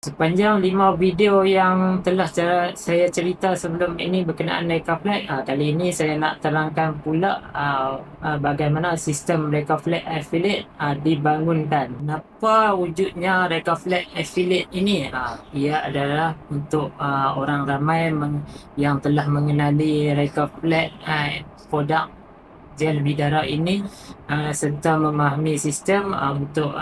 Sepanjang 5 video yang telah saya cerita sebelum ini berkenaan Reka Flag, kali ini saya nak terangkan pula bagaimana sistem Reka Flag Affiliate dibangunkan. Kenapa wujudnya Reka Flag Affiliate ini? Ia adalah untuk orang ramai yang telah mengenali Reka Flag produk gel bidara ini serta memahami sistem untuk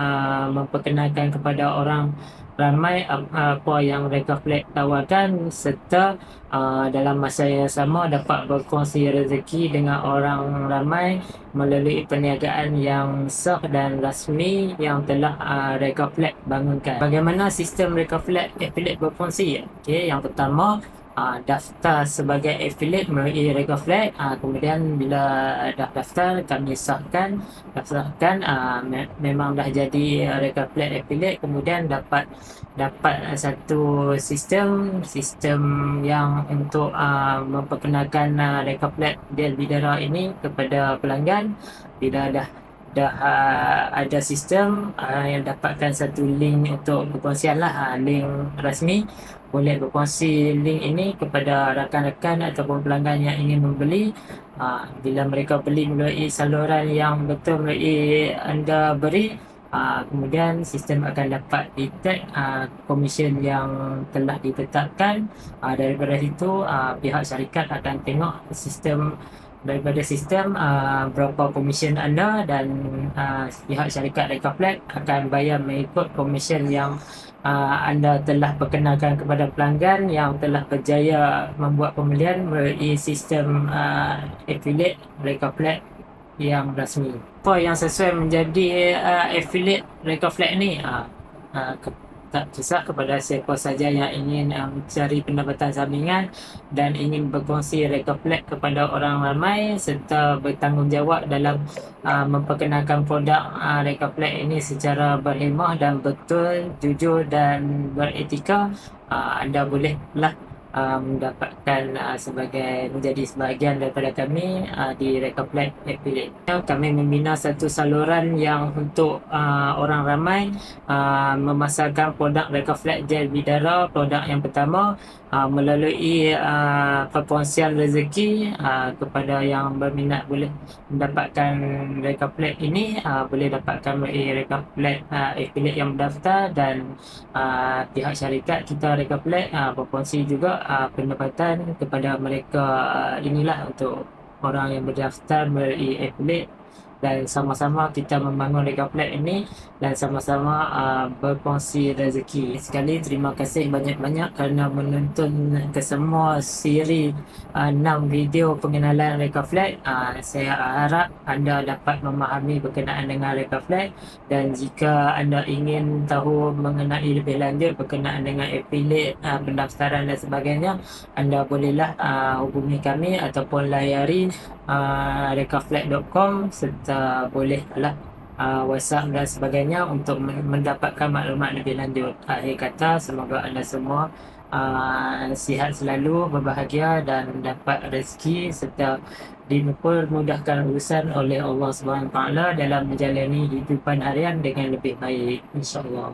memperkenalkan kepada orang ramai apa yang Reka Flag tawarkan, serta dalam masa yang sama dapat berkongsi rezeki dengan orang ramai melalui perniagaan yang sah dan rasmi yang telah Reka Flag bangunkan. Bagaimana sistem Reka Flag Affiliate berfungsi? Okey, yang pertama, daftar sebagai affiliate melalui Reka Flag. Kemudian bila dah daftar, kami daftarkan, memang dah jadi Reka Flag affiliate. Kemudian dapat satu sistem yang untuk memperkenalkan Reka Flag Gel Bidara ini kepada pelanggan. Bila dah ada sistem yang dapatkan satu link untuk berkongsian lah, link rasmi. Boleh berkongsi link ini kepada rakan-rakan ataupun pelanggan yang ingin membeli. Bila mereka beli melalui saluran yang betul melalui anda beri, kemudian sistem akan dapat detect komisen yang telah ditetapkan. Daripada situ pihak syarikat akan tengok daripada sistem berapa komisen anda, dan pihak syarikat Reka Flag akan bayar mengikut komisen yang anda telah perkenalkan kepada pelanggan yang telah berjaya membuat pembelian melalui sistem affiliate Reka Flag yang rasmi. Apa yang sesuai menjadi affiliate Reka Flag ni? Tak kisah kepada siapa saja yang ingin mencari pendapatan sampingan dan ingin berkongsi Reka Flag kepada orang ramai serta bertanggungjawab dalam memperkenalkan produk Reka Flag ini secara berhemah dan betul, jujur dan beretika. Anda bolehlah mendapatkan menjadi sebahagian daripada kami di Reka Flag Affiliate. Kami membina satu saluran yang untuk orang ramai memasarkan produk Reka Flag Gel Bidara. Produk yang pertama melalui perkongsian rezeki kepada yang berminat boleh mendapatkan Reka Flag ini, boleh dapatkan melalui Reka Flag Affiliate yang berdaftar, dan pihak syarikat kita Reka Flag berkongsi juga pendapatan kepada mereka inilah untuk orang yang berdaftar melalui affiliate, dan sama-sama kita membangun Reka Flag ini dan sama-sama berkongsi rezeki. Sekali terima kasih banyak-banyak kerana menonton kesemua siri 6 video pengenalan Reka Flag. Saya harap anda dapat memahami berkenaan dengan Reka Flag, dan jika anda ingin tahu mengenai lebih lanjut berkenaan dengan affiliate, pendaftaran dan sebagainya, anda bolehlah hubungi kami ataupun layari rekaflag.com, serta bolehlah WhatsApp dan sebagainya untuk mendapatkan maklumat lebih lanjut. Akhir kata, semoga anda semua sihat selalu, berbahagia dan dapat rezeki serta dipermudahkan urusan oleh Allah SWT dalam menjalani hidupan harian dengan lebih baik, insya-Allah.